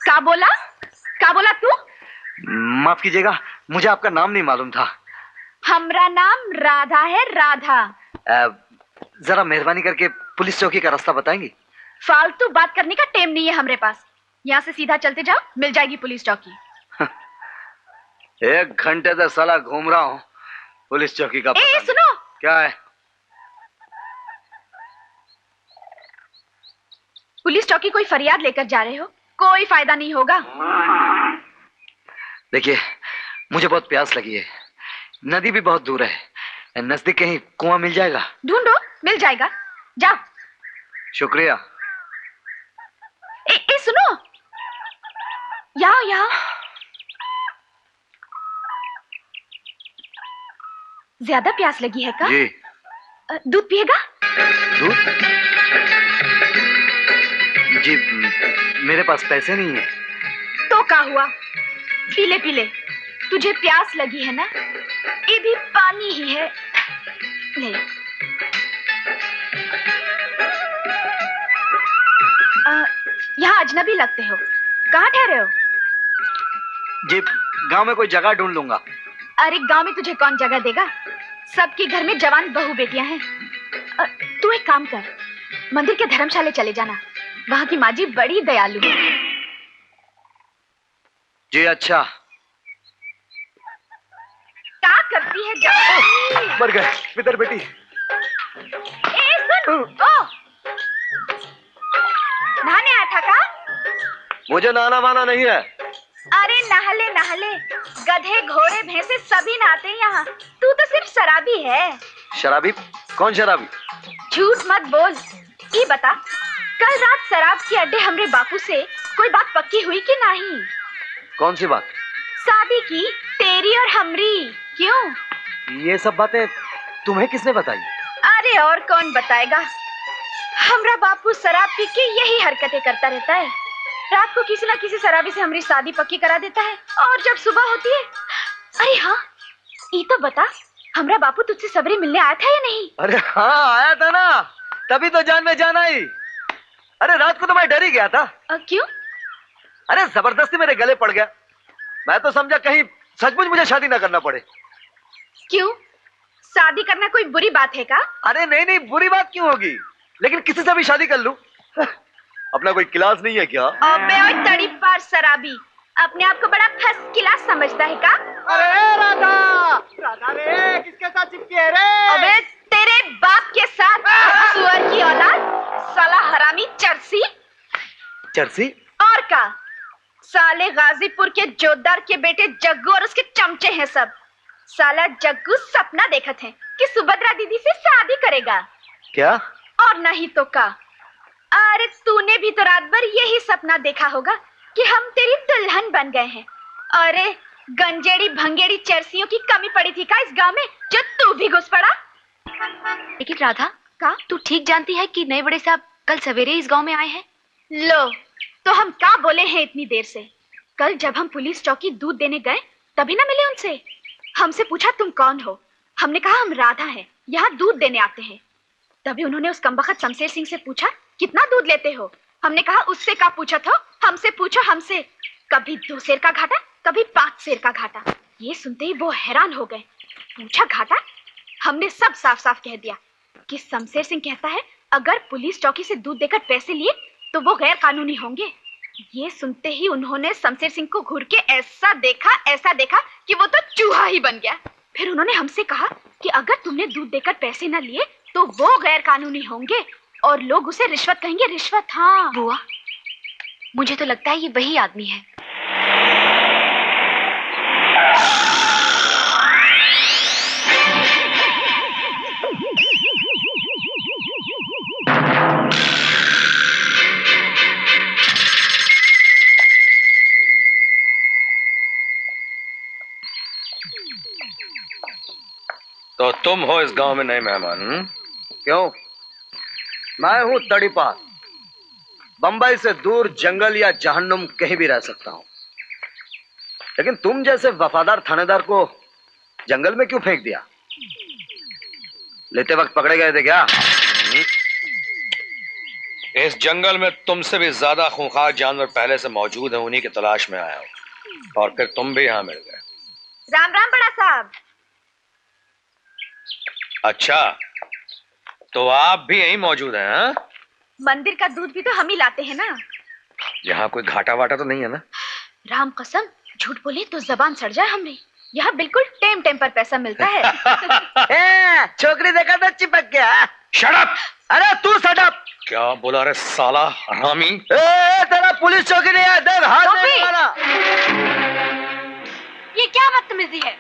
क्या बोला? क्या बोला तू? माफ कीजिएगा, मुझे आपका नाम नहीं मालूम था। हमरा नाम राधा है, राधा। जरा मेहरबानी करके पुलिस चौकी का रास्ता बताएंगी? फालतू बात करने का टाइम नहीं है हमरे पास। यहाँ से सीधा चलते जाओ, मिल जाएगी पुलिस चौकी। 1 घंटे से साला घूम रहा हूँ, पुलिस चौकी का पता नहीं। सुनो। क्या है? पुलिस चौकी कोई फरियाद लेकर जा रहे हो, कोई फायदा नहीं होगा। देखिए, मुझे बहुत प्यास लगी है, नदी भी बहुत दूर है, नजदीक कहीं कुआं मिल जाएगा? ढूंढो, मिल जाएगा, जाओ। शुक्रिया। सुनो, यहाँ यहाँ ज्यादा प्यास लगी है का? जी। दूध पिएगा? दूध? जी, मेरे पास पैसे नहीं है। तो क्या हुआ, पीले पीले। तुझे प्यास लगी है ना, ये भी पानी ही है, ले। यहाँ अजनबी लगते हो, कहाँ ठहरे हो? जी, गांव में कोई जगह ढूंढ लूंगा। अरे गांव में तुझे कौन जगह देगा, सबके घर में जवान बहू बेटियां हैं। तू एक काम कर, मंदिर के धर्मशाले चले जाना, वहां की माँ जी बड़ी दयालु है। जी अच्छा। क्या करती है? मर गए पितर बेटी। सुन, नहाने आया था का? मुझे नहाना वाना नहीं है। अरे नहले नहले, गधे घोड़े भैंसे सभी नहाते हैं यहाँ, तू तो सिर्फ शराबी है। शराबी? कौन शराबी? झूठ मत बोल, ये बता, कल रात शराब के अड्डे हमरे बापू से कोई बात पक्की हुई कि नहीं? कौन सी बात? शादी की, तेरी और हमरी। क्यों? ये सब बातें तुम्हें किसने बताई? अरे और कौन बताएगा, हमरा बापू शराब पी के यही हरकतें करता रहता है। रात को किसी ना किसी शराबी से हमारी शादी पक्की करा देता है, और जब सुबह होती है, अरे हाँ, ये तो बता, हमरा बापू तुझसे सबरी मिलने आया था या नहीं? अरे हाँ, आया था ना, तभी तो जान में जान आई। अरे रात को तो मैं डर ही गया था। क्यों? अरे जबरदस्ती मेरे गले पड़ गया, मैं तो समझा कहीं सचमुच मुझे शादी ना करना पड़े। क्यों, शादी करना कोई बुरी बात है का? अरे नहीं नहीं, बुरी बात क्यों होगी, लेकिन किसी से भी शादी कर लूं। अपना कोई क्लास नहीं है क्या? अबे ओए तड़ी पार शराबी, अपने आप को बड़ा फर्स्ट क्लास समझता है का? अरे राधा, राधा रे, किसके साथ चिपकी है रे? अबे तेरे बाप के साथ, सुअर की औलाद, साला हरामी चरसी। चरसी? और का, साले गाजीपुर के जोतदार के बेटे जग्गू और उसके चमचे हैं सब। साला जग्गू सपना देखत है कि सुभद्रा दीदी से शादी करेगा। क्या? और नहीं तो का, अरे तूने भी तो रात भर यही सपना देखा होगा कि हम तेरी दुल्हन बन गए हैं। अरे गंजेड़ी भंगेड़ी चरसियों की कमी पड़ी थी का इस गांव में, जो तू भी घुस पड़ा? लेकिन राधा का, तू ठीक जानती है कि नए बड़े साहब कल सवेरे इस गांव में आए हैं? लो, तो हम क्या बोले हैं इतनी देर से? कल जब हम पुलिस चौकी दूध देने गए तभी ना मिले उनसे। हमसे पूछा तुम कौन हो, हमने कहा हम राधा हैं, यहाँ दूध देने आते हैं। तभी उन्होंने उस कमबख्त शमशेर सिंह से पूछा कितना दूध लेते हो। हमने कहा उससे क्या पूछा था, हमसे पूछो हमसे। कभी 2 सेर का घाटा, कभी 5 सेर का घाटा। ये सुनते ही वो हैरान हो गए। पूछा घाटा, हमने सब साफ साफ कह दिया कि शमशेर सिंह कहता है अगर पुलिस चौकी से दूध देकर पैसे लिए तो वो गैर कानूनी होंगे। ये सुनते ही उन्होंने शमशेर सिंह को घूर के ऐसा देखा कि वो तो चूहा ही बन गया। फिर उन्होंने हमसे कहा कि अगर तुमने दूध देकर पैसे न लिए तो वो गैर कानूनी होंगे और लोग उसे रिश्वत कहेंगे, रिश्वत। हाँ बुआ, मुझे तो लगता है ये वही आदमी है। तो तुम हो इस गांव में नए मेहमान? क्यों? मैं हूं तड़ीपार, बंबई से दूर जंगल या जहन्नुम कहीं भी रह सकता हूं, लेकिन तुम जैसे वफादार थानेदार को जंगल में क्यों फेंक दिया? लेते वक्त पकड़े गए थे क्या? इस जंगल में तुमसे भी ज्यादा खूंखार जानवर पहले से मौजूद हैं, उन्हीं की तलाश में आया हूं और फिर तुम भी यहां मिल गए। राम राम बड़ा साहब। अच्छा, तो आप भी यहीं मौजूद हैं? हाँ? मंदिर का दूध भी तो हम ही लाते हैं ना। यहाँ कोई घाटा वाटा तो नहीं है ना? राम कसम, झूठ बोले तो जबान सड़ जाए हमने। यहाँ बिल्कुल टेम टेम पर पैसा मिलता है। छोकरी देखा था चिपक गया। Shut up! अरे तू शट अप! क्या बोला रे साला हरामी? तेरा पुलिस चौकी नहीं है, देख हाथ टोपी! दे वाला। ये क्या बदतमीजी है?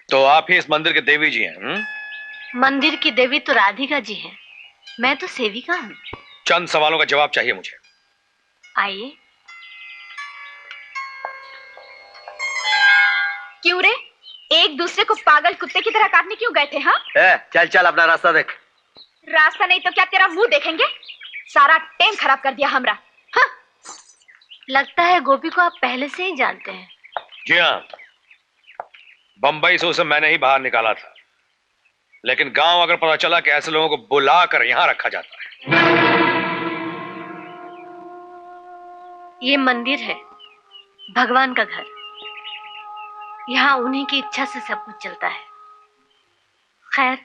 तो आप ही इस मंदिर के देवी जी हैं? मंदिर की देवी तो राधिका जी हैं, मैं तो सेविका हूँ। चंद सवालों का जवाब चाहिए मुझे। आइए। क्यों रे? एक दूसरे को पागल कुत्ते की तरह काटने क्यों गए थे? हाँ, चल चल अपना रास्ता देख। रास्ता नहीं तो क्या तेरा मुंह देखेंगे? सारा टेम खराब कर दिया हमरा। हाँ? लगता है गोपी को आप पहले से ही जानते हैं। जी हाँ, बंबई से उसे मैंने ही बाहर निकाला था, लेकिन गांव अगर पता चला कि ऐसे लोगों को बुलाकर यहां रखा जाता है। ये मंदिर है, भगवान का घर। यहाँ उन्हीं की इच्छा से सब कुछ चलता है। खैर,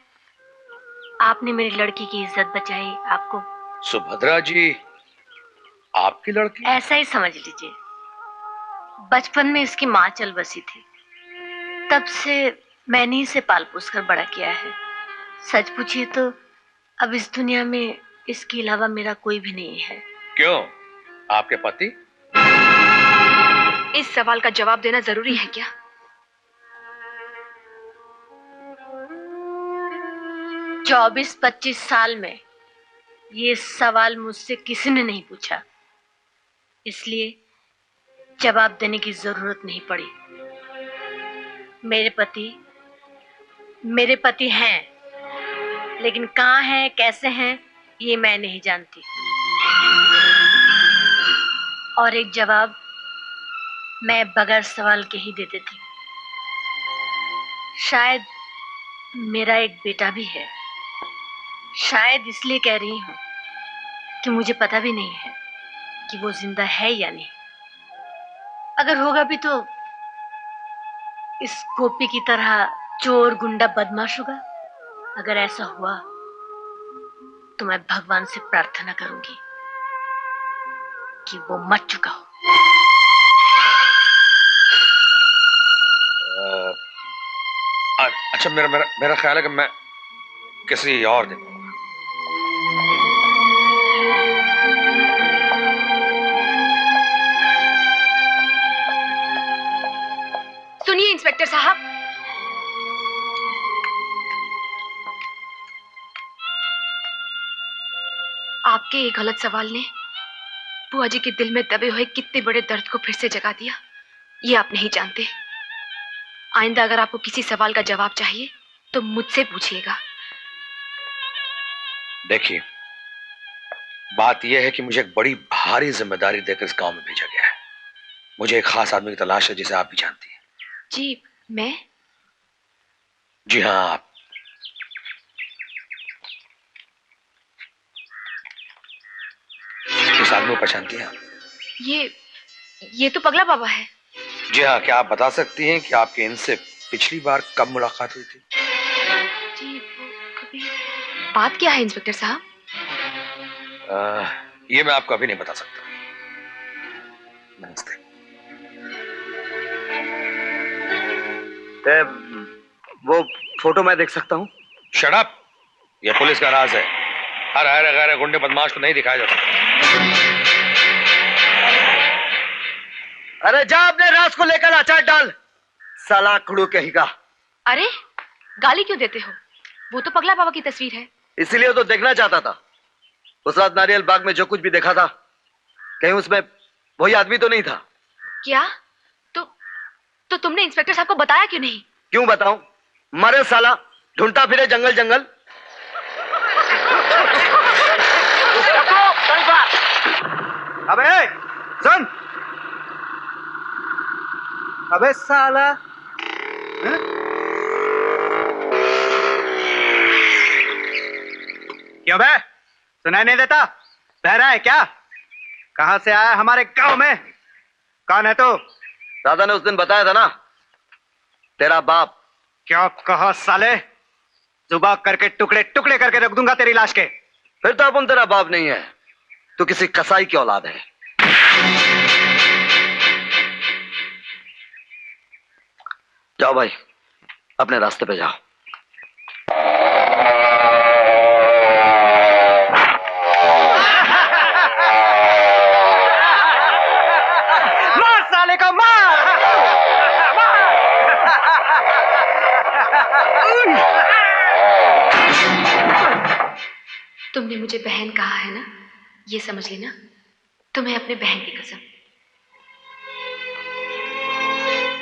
आपने मेरी लड़की की इज्जत बचाई। आपको सुभद्रा जी, आपकी लड़की? ऐसा ही समझ लीजिए। बचपन में इसकी माँ चल बसी थी, तब से मैंने इसे पाल पोस कर बड़ा किया है। सच पूछिए तो अब इस दुनिया में इसके अलावा मेरा कोई भी नहीं है। क्यों, आपके पति? इस सवाल का जवाब देना जरूरी है क्या? 24-25 साल में ये सवाल मुझसे किसी ने नहीं पूछा, इसलिए जवाब देने की जरूरत नहीं पड़ी। मेरे पति हैं, लेकिन कहाँ हैं, कैसे हैं, ये मैं नहीं जानती। और एक जवाब मैं बगैर सवाल के ही दे देती। शायद मेरा एक बेटा भी है। शायद इसलिए कह रही हूं कि मुझे पता भी नहीं है कि वो जिंदा है या नहीं। अगर होगा भी तो इस गोपी की तरह चोर गुंडा बदमाश होगा। अगर ऐसा हुआ तो मैं भगवान से प्रार्थना करूंगी कि वो मर चुका हो। अच्छा, मेरा ख्याल है कि मैं किसी और दिन। सुनिए इंस्पेक्टर साहब, आपके एक गलत सवाल ने बुआ जी के दिल में दबे हुए कितने बड़े दर्द को फिर से जगा दिया, ये आप नहीं जानते। आइंदा अगर आपको किसी सवाल का जवाब चाहिए तो मुझसे पूछिएगा। देखिए, बात यह है कि मुझे एक बड़ी भारी जिम्मेदारी देकर इस गांव में भेजा गया है। मुझे एक खास आदमी की तलाश है जिसे आप भी जानती हैं। जी, मैं? जी हाँ, आप। किस आदमी को पहचानती हैं? ये तो पगला बाबा है। जी हाँ, क्या आप बता सकती हैं कि आपके इनसे पिछली बार कब मुलाकात हुई थी? जी, वो कभी। बात क्या है इंस्पेक्टर साहब? ये मैं आपको अभी नहीं बता सकता। नमस्ते। वो फोटो मैं देख सकता हूँ? Shut up! ये पुलिस का राज है। हर हर गैर गुंडे बदमाश को नहीं दिखाया जा सकता। अरे जा अपने राज को लेकर अचार डाल, साला खड़ू कहीं का। अरे गाली क्यों देते हो? वो तो पगला बाबा की तस्वीर है। इसीलिए तो देखना चाहता था। उस रात नारियल बाग में जो कुछ भी देखा था, कहीं उसमें वही आदमी तो नहीं था? क्या? तो तुमने इंस्पेक्टर साहब को बताया क्यों नहीं? क्यों बताऊं? मरे साला, ढूंढता फिरे जंगल जंगल। अबे सुन, अबे साला, क्यों बे? सुनाई नहीं देता? बहरा है क्या? कहां से आया हमारे गांव में? कौन है तू? दादा ने उस दिन बताया था ना, तेरा बाप। क्या कहा साले? जुबान करके टुकड़े टुकड़े करके रख दूंगा तेरी लाश के। फिर तो अपन तेरा बाप नहीं है, तू किसी कसाई की औलाद है। जाओ भाई, अपने रास्ते पे जाओ। मार साले को, मार! तुमने मुझे बहन कहा है ना, ये समझ लेना, तुम्हें अपने बहन की कसम।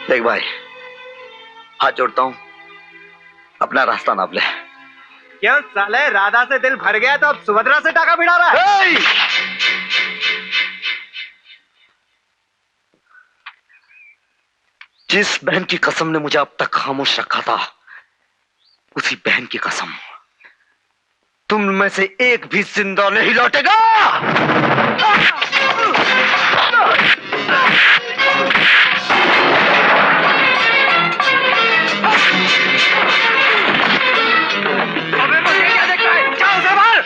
देख भाई, हाथ जोड़ता हूं, अपना रास्ता नाप ले। क्यों साले, राधा से दिल भर गया तो अब सुभद्रा से टाका भिड़ा रहा है? जिस बहन की कसम ने मुझे अब तक खामोश रखा था, उसी बहन की कसम, तुम में से एक भी जिंदा नहीं लौटेगा। अबे मुझे क्या देखता है? जाओ से बाहर!